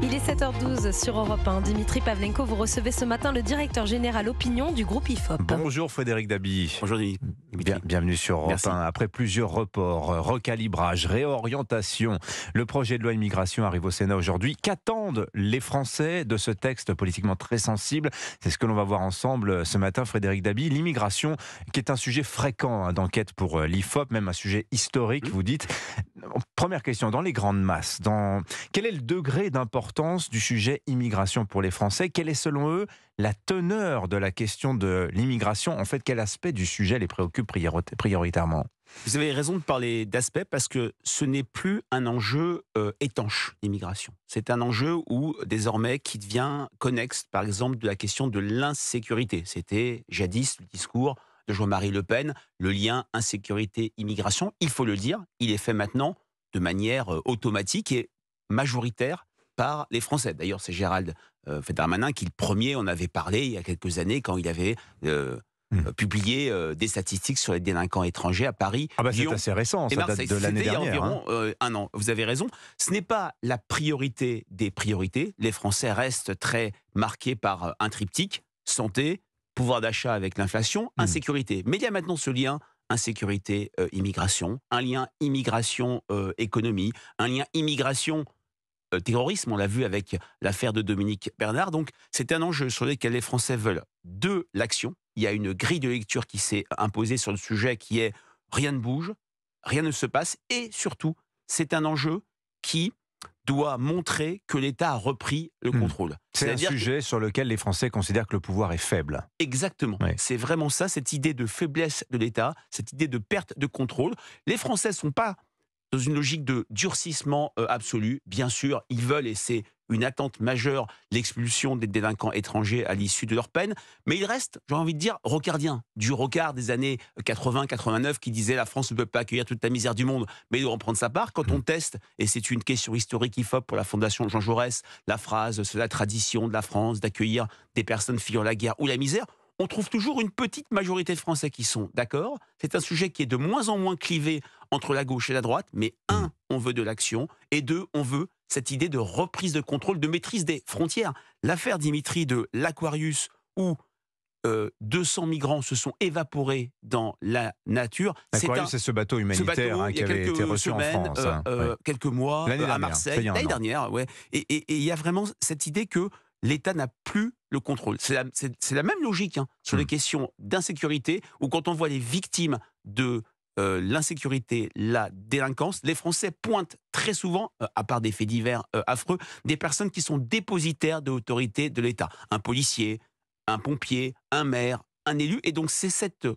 Il est 7h12 sur Europe 1. Dimitri Pavlenko, vous recevez ce matin le directeur général opinion du groupe IFOP. Bonjour Frédéric Dabi. Bonjour Dimitri. Bienvenue sur Europe Merci. 1. Après plusieurs reports, recalibrage, réorientation, le projet de loi immigration arrive au Sénat aujourd'hui. Qu'attendent les Français de ce texte politiquement très sensible? C'est ce que l'on va voir ensemble ce matin, Frédéric Dabi. L'immigration, qui est un sujet fréquent d'enquête pour l'IFOP, même un sujet historique, vous dites. Première question, dans les grandes masses, quel est le degré d'importance du sujet immigration pour les Français? Quelle est selon eux la teneur de la question de l'immigration? En fait, quel aspect du sujet les préoccupe prioritairement? Vous avez raison de parler d'aspect parce que ce n'est plus un enjeu étanche, l'immigration. C'est un enjeu où désormais qui devient connexe, par exemple, de la question de l'insécurité. C'était jadis le discours de Jean-Marie Le Pen, le lien insécurité-immigration. Il faut le dire, il est fait maintenant de manière automatique et majoritaire par les Français. D'ailleurs, c'est Gérald Darmanin qui, le premier, en avait parlé il y a quelques années quand il avait publié des statistiques sur les délinquants étrangers à Paris. Ah bah Lyon, c'est assez récent, ça date de l'année dernière. Il y a environ un an. Vous avez raison. Ce n'est pas la priorité des priorités. Les Français restent très marqués par un triptyque: santé, pouvoir d'achat avec l'inflation, insécurité. Mais il y a maintenant ce lien insécurité-immigration, un lien immigration-économie, un lien immigration terrorisme, on l'a vu avec l'affaire de Dominique Bernard. Donc, c'est un enjeu sur lequel les Français veulent de l'action. Il y a une grille de lecture qui s'est imposée sur le sujet qui est rien ne bouge, rien ne se passe. Et surtout, c'est un enjeu qui doit montrer que l'État a repris le contrôle. C'est un sujet sur lequel les Français considèrent que le pouvoir est faible. Exactement. Oui. C'est vraiment ça, cette idée de faiblesse de l'État, cette idée de perte de contrôle. Les Français ne sont pas dans une logique de durcissement absolu. Bien sûr, ils veulent, et c'est une attente majeure, l'expulsion des délinquants étrangers à l'issue de leur peine. Mais ils restent, j'ai envie de dire, rocardiens. Du rocard des années 80-89 qui disait la France ne peut pas accueillir toute la misère du monde, mais il doit en prendre sa part. Quand on teste, et c'est une question historique IFOP pour la Fondation Jean Jaurès, la phrase « c'est la tradition de la France d'accueillir des personnes fuyant la guerre ou la misère », on trouve toujours une petite majorité de Français qui sont d'accord. C'est un sujet qui est de moins en moins clivé entre la gauche et la droite, mais un, on veut de l'action, et deux, on veut cette idée de reprise de contrôle, de maîtrise des frontières. L'affaire Dimitri de l'Aquarius, où 200 migrants se sont évaporés dans la nature. L'Aquarius, c'est ce bateau humanitaire qui avait été reçu en France. Quelques mois, à Marseille, l'année dernière. Ouais. Et il y a vraiment cette idée que l'État n'a plus le contrôle. C'est la même logique sur les questions d'insécurité, où quand on voit les victimes de l'insécurité, la délinquance, les Français pointent très souvent, à part des faits divers affreux, des personnes qui sont dépositaires de l'autorité de l'État. Un policier, un pompier, un maire, un élu. Et donc c'est cette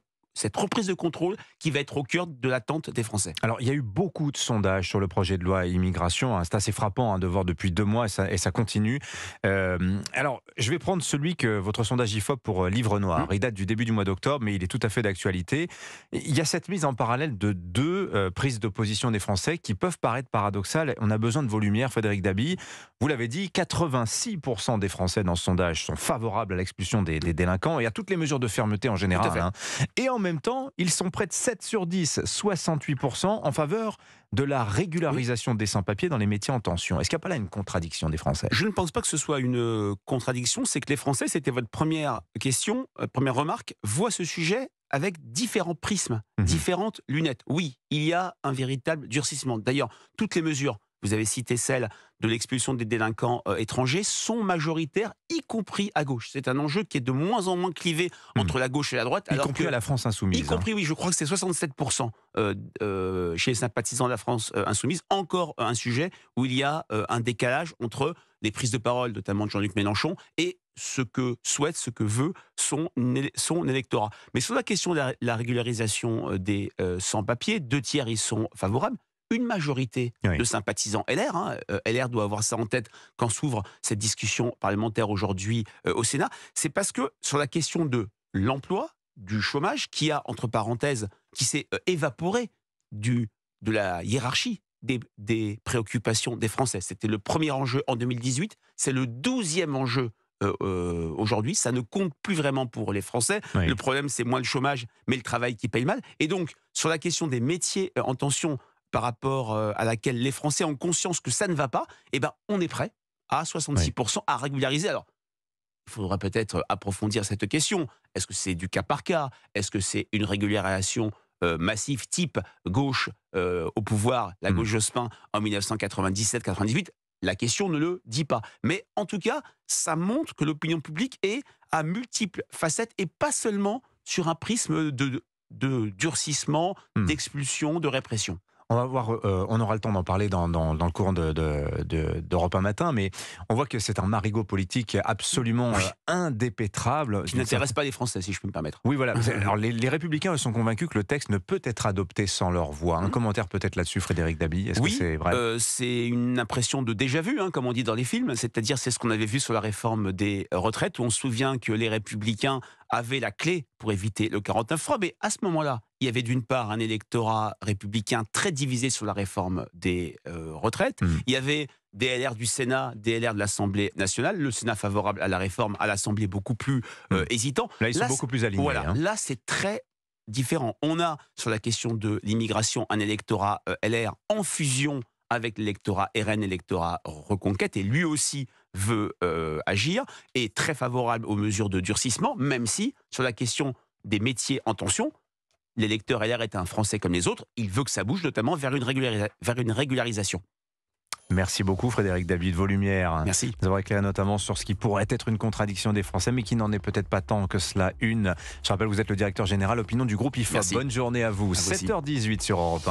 reprise de contrôle qui va être au cœur de l'attente des Français. Alors, il y a eu beaucoup de sondages sur le projet de loi immigration. C'est assez frappant de voir depuis 2 mois et ça continue. Alors, je vais prendre celui que votre sondage IFOP pour Livre Noir. Il date du début du mois d'octobre, mais il est tout à fait d'actualité. Il y a cette mise en parallèle de 2 prises d'opposition des Français qui peuvent paraître paradoxales. On a besoin de vos lumières, Frédéric Dabi. Vous l'avez dit, 86% des Français dans ce sondage sont favorables à l'expulsion des délinquants et à toutes les mesures de fermeté en général. Et en même temps, ils sont près de 7 sur 10, 68% en faveur de la régularisation des sans-papiers dans les métiers en tension. Est-ce qu'il n'y a pas là une contradiction des Français? Je ne pense pas que ce soit une contradiction. C'est que les Français, c'était votre première question, première remarque, voient ce sujet avec différents prismes, différentes lunettes. Oui, il y a un véritable durcissement. D'ailleurs, toutes les mesures, vous avez cité celle de l'expulsion des délinquants étrangers, sont majoritaires, y compris à gauche. C'est un enjeu qui est de moins en moins clivé entre la gauche et la droite. Y compris à la France insoumise. Y compris, oui, je crois que c'est 67% chez les sympathisants de la France insoumise. Encore un sujet où il y a un décalage entre les prises de parole, notamment de Jean-Luc Mélenchon, et ce que souhaite, ce que veut son électorat. Mais sur la question de la régularisation des sans-papiers, 2 tiers y sont favorables. Une majorité de sympathisants LR, LR doit avoir ça en tête quand s'ouvre cette discussion parlementaire aujourd'hui au Sénat, c'est parce que sur la question de l'emploi, du chômage, qui a, entre parenthèses, qui s'est évaporé de la hiérarchie des préoccupations des Français. C'était le premier enjeu en 2018, c'est le 12e enjeu aujourd'hui, ça ne compte plus vraiment pour les Français. Le problème, c'est moins le chômage, mais le travail qui paye mal. Et donc, sur la question des métiers en tension, par rapport à laquelle les Français ont conscience que ça ne va pas, eh ben, on est prêt à 66% à régulariser. Alors, il faudra peut-être approfondir cette question. Est-ce que c'est du cas par cas? Est-ce que c'est une régularisation massive type gauche au pouvoir, la gauche Jospin en 1997-98? La question ne le dit pas. Mais en tout cas, ça montre que l'opinion publique est à multiples facettes et pas seulement sur un prisme de durcissement, d'expulsion, de répression. On va voir, on aura le temps d'en parler dans le courant d'Europe 1 matin, mais on voit que c'est un marigot politique absolument indépétrable. Qui n'intéresse pas les Français, si je peux me permettre. Oui, voilà. Alors, les Républicains eux, sont convaincus que le texte ne peut être adopté sans leur voix. Un commentaire peut-être là-dessus, Frédéric Dabi. Est-ce que c'est vrai? C'est une impression de déjà-vu, comme on dit dans les films. C'est-à-dire, c'est ce qu'on avait vu sur la réforme des retraites, où on se souvient que les Républicains avaient la clé pour éviter le 49.3. Mais à ce moment-là, il y avait d'une part un électorat républicain très divisé sur la réforme des retraites. Il y avait des LR du Sénat, des LR de l'Assemblée nationale. Le Sénat favorable à la réforme, à l'Assemblée beaucoup plus hésitant. Là, ils sont beaucoup plus alignés. Voilà, là, c'est très différent. On a, sur la question de l'immigration, un électorat LR en fusion avec l'électorat RN, l'électorat Reconquête, et lui aussi veut agir, et très favorable aux mesures de durcissement, même si, sur la question des métiers en tension, l'électeur LR est un Français comme les autres, il veut que ça bouge, notamment vers une régularisation. Merci beaucoup Frédéric Dabi, de vos lumières. Merci. Vous avez éclairé notamment sur ce qui pourrait être une contradiction des Français, mais qui n'en est peut-être pas tant que cela une. Je rappelle, vous êtes le directeur général opinion du groupe IFOP. Bonne journée à vous. 7h18 sur Europe 1.